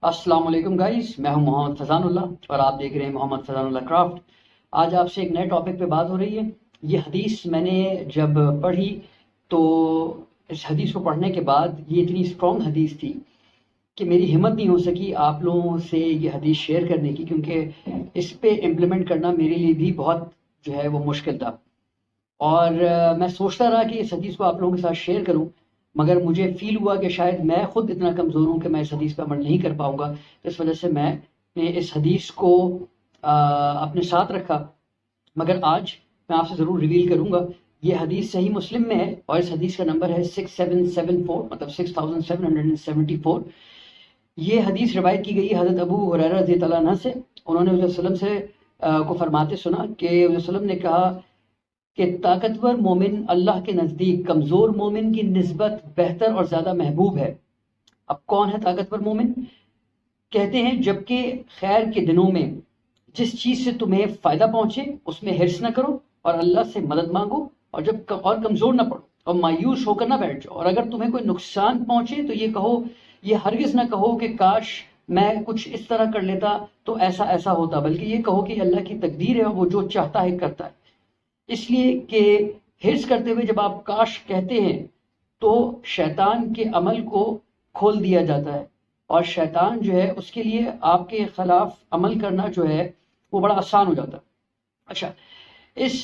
السلام علیکم گائز، میں ہوں محمد فضان اللہ اور آپ دیکھ رہے ہیں محمد فضان اللہ کرافٹ۔ آج آپ سے ایک نئے ٹاپک پہ بات ہو رہی ہے۔ یہ حدیث میں نے جب پڑھی تو اس حدیث کو پڑھنے کے بعد یہ اتنی اسٹرانگ حدیث تھی کہ میری ہمت نہیں ہو سکی آپ لوگوں سے یہ حدیث شیئر کرنے کی، کیونکہ اس پہ امپلیمنٹ کرنا میرے لیے بھی بہت جو ہے وہ مشکل تھا۔ اور میں سوچتا رہا کہ اس حدیث کو آپ لوگوں کے ساتھ شیئر کروں، مگر مجھے فیل ہوا کہ شاید میں خود اتنا کمزور ہوں کہ میں اس حدیث پہ عمل نہیں کر پاؤں گا۔ اس وجہ سے میں نے اس حدیث کو اپنے ساتھ رکھا، مگر آج میں آپ سے ضرور ریویل کروں گا۔ یہ حدیث صحیح مسلم میں ہے اور اس حدیث کا نمبر ہے 6774، مطلب 6774۔ یہ حدیث روایت کی گئی ہے حضرت ابو ہریرہ رضی اللہ عنہ سے۔ انہوں نے حضرت صلی اللہ علیہ وسلم سے کو فرماتے سنا کہ حضرت صلی اللہ علیہ وسلم نے کہا کہ طاقتور مومن اللہ کے نزدیک کمزور مومن کی نسبت بہتر اور زیادہ محبوب ہے۔ اب کون ہے طاقتور مومن؟ کہتے ہیں جبکہ خیر کے دنوں میں جس چیز سے تمہیں فائدہ پہنچے اس میں حرص نہ کرو اور اللہ سے مدد مانگو، اور جب اور کمزور نہ پڑو اور مایوس ہو کر نہ بیٹھ جاؤ، اور اگر تمہیں کوئی نقصان پہنچے تو یہ کہو، یہ ہرگز نہ کہو کہ کاش میں کچھ اس طرح کر لیتا تو ایسا ایسا ہوتا، بلکہ یہ کہو کہ اللہ کی تقدیر ہے اور وہ جو چاہتا ہے کرتا ہے۔ اس لیے کہ حرص کرتے ہوئے جب آپ کاش کہتے ہیں تو شیطان کے عمل کو کھول دیا جاتا ہے، اور شیطان جو ہے اس کے لیے آپ کے خلاف عمل کرنا جو ہے وہ بڑا آسان ہو جاتا ہے۔ اچھا، اس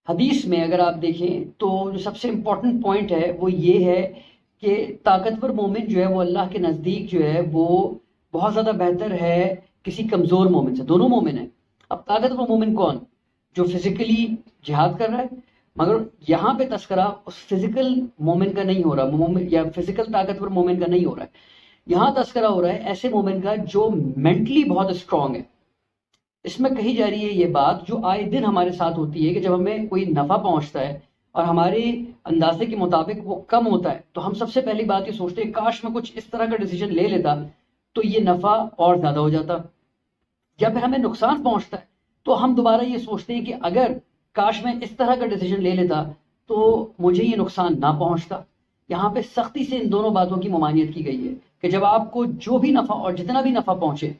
حدیث میں اگر آپ دیکھیں تو جو سب سے امپورٹنٹ پوائنٹ ہے وہ یہ ہے کہ طاقتور مومن جو ہے وہ اللہ کے نزدیک جو ہے وہ بہت زیادہ بہتر ہے کسی کمزور مومن سے۔ دونوں مومن ہیں۔ اب طاقتور مومن کون؟ جو فزیکلی جہاد کر رہا ہے، مگر یہاں پہ تذکرہ اس فزیکل مومن کا نہیں ہو رہا، مومن یا فزیکل طاقتور مومن کا نہیں ہو رہا ہے، یہاں تذکرہ ہو رہا ہے ایسے مومن کا جو مینٹلی بہت اسٹرانگ ہے۔ اس میں کہی جا رہی ہے یہ بات جو آئے دن ہمارے ساتھ ہوتی ہے کہ جب ہمیں کوئی نفع پہنچتا ہے اور ہمارے اندازے کے مطابق وہ کم ہوتا ہے تو ہم سب سے پہلی بات یہ سوچتے ہیں کاش میں کچھ اس طرح کا ڈیسیجن لے لیتا تو یہ نفع اور زیادہ ہو جاتا۔ جب ہمیں نقصان پہنچتا ہے تو ہم دوبارہ یہ سوچتے ہیں کہ اگر کاش میں اس طرح کا ڈیسیجن لے لیتا تو مجھے یہ نقصان نہ پہنچتا۔ یہاں پہ سختی سے ان دونوں باتوں کی ممانعت کی گئی ہے کہ جب آپ کو جو بھی نفع اور جتنا بھی نفع پہنچے،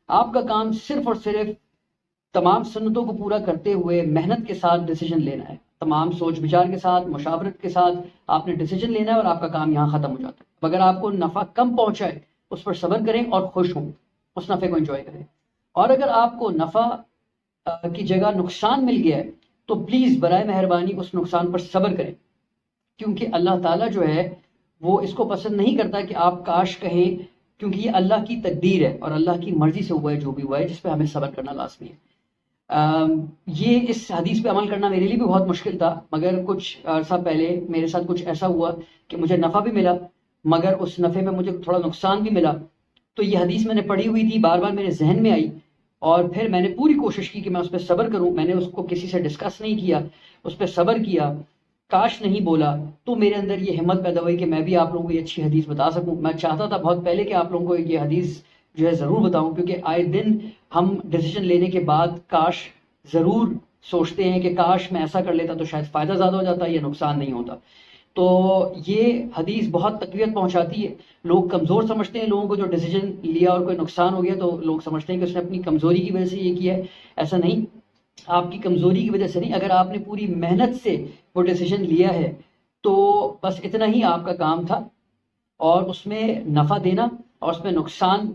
آپ کا کام صرف اور صرف تمام سنتوں کو پورا کرتے ہوئے محنت کے ساتھ ڈیسیجن لینا ہے، تمام سوچ بچار کے ساتھ، مشاورت کے ساتھ آپ نے ڈیسیجن لینا ہے اور آپ کا کام یہاں ختم ہو جاتا ہے۔ اگر آپ کو نفع کم پہنچائے اس پر صبر کریں اور خوش ہوں، اس نفع کو انجوائے کریں، اور اگر آپ کو نفع کی جگہ نقصان مل گیا ہے تو پلیز برائے مہربانی اس نقصان پر صبر کریں، کیونکہ اللہ تعالیٰ جو ہے وہ اس کو پسند نہیں کرتا کہ آپ کاش کہیں، کیونکہ یہ اللہ کی تقدیر ہے اور اللہ کی مرضی سے ہوا ہے جو بھی ہوا ہے، جس پہ ہمیں صبر کرنا لازمی ہے۔ یہ اس حدیث پہ عمل کرنا میرے لیے بھی بہت مشکل تھا، مگر کچھ عرصہ پہلے میرے ساتھ کچھ ایسا ہوا کہ مجھے نفع بھی ملا مگر اس نفع میں مجھے تھوڑا نقصان بھی ملا۔ تو یہ حدیث میں نے پڑھی ہوئی تھی، بار بار میرے ذہن میں آئی، اور پھر میں نے پوری کوشش کی کہ میں اس پہ صبر کروں۔ میں نے اس کو کسی سے ڈسکس نہیں کیا، اس پہ صبر کیا، کاش نہیں بولا، تو میرے اندر یہ ہمت پیدا ہوئی کہ میں بھی آپ لوگوں کو یہ اچھی حدیث بتا سکوں۔ میں چاہتا تھا بہت پہلے کہ آپ لوگوں کو یہ حدیث جو ہے ضرور بتاؤں، کیونکہ آئے دن ہم ڈیسیجن لینے کے بعد کاش ضرور سوچتے ہیں کہ کاش میں ایسا کر لیتا تو شاید فائدہ زیادہ ہو جاتا یا نقصان نہیں ہوتا۔ تو یہ حدیث بہت تقویت پہنچاتی ہے۔ لوگ کمزور سمجھتے ہیں لوگوں کو، جو ڈیسیجن لیا اور کوئی نقصان ہو گیا تو لوگ سمجھتے ہیں کہ اس نے اپنی کمزوری کی وجہ سے یہ کیا ہے۔ ایسا نہیں، آپ کی کمزوری کی وجہ سے نہیں، اگر آپ نے پوری محنت سے وہ ڈیسیجن لیا ہے تو بس اتنا ہی آپ کا کام تھا، اور اس میں نفع دینا اور اس میں نقصان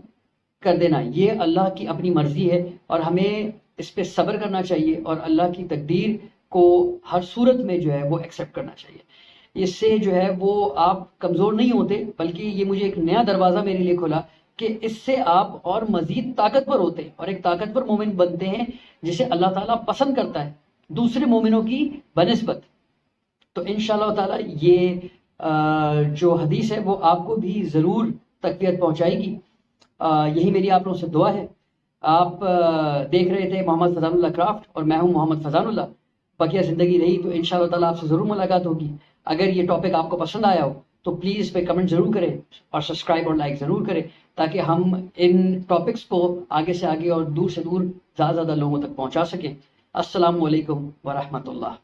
کر دینا یہ اللہ کی اپنی مرضی ہے، اور ہمیں اس پہ صبر کرنا چاہیے اور اللہ کی تقدیر کو ہر صورت میں جو ہے وہ ایکسیپٹ کرنا چاہیے۔ اس سے جو ہے وہ آپ کمزور نہیں ہوتے، بلکہ یہ مجھے ایک نیا دروازہ میرے لیے کھلا کہ اس سے آپ اور مزید طاقتور ہوتے ہیں اور ایک طاقتور مومن بنتے ہیں جسے اللہ تعالیٰ پسند کرتا ہے دوسرے مومنوں کی بنسبت۔ تو انشاءاللہ تعالیٰ یہ جو حدیث ہے وہ آپ کو بھی ضرور تقویت پہنچائے گی۔ یہی میری آپ لوگوں سے دعا ہے۔ آپ دیکھ رہے تھے محمد فضان اللہ کرافٹ اور میں ہوں محمد فضان اللہ۔ بقیہ زندگی رہی تو انشاءاللہ تعالیٰ آپ سے ضرور ملاقات ہوگی۔ اگر یہ ٹاپک آپ کو پسند آیا ہو تو پلیز اس پہ کمنٹ ضرور کریں اور سبسکرائب اور لائک ضرور کریں، تاکہ ہم ان ٹاپکس کو آگے سے آگے اور دور سے دور زیادہ سے زیادہ لوگوں تک پہنچا سکیں۔ السلام علیکم ورحمۃ اللہ۔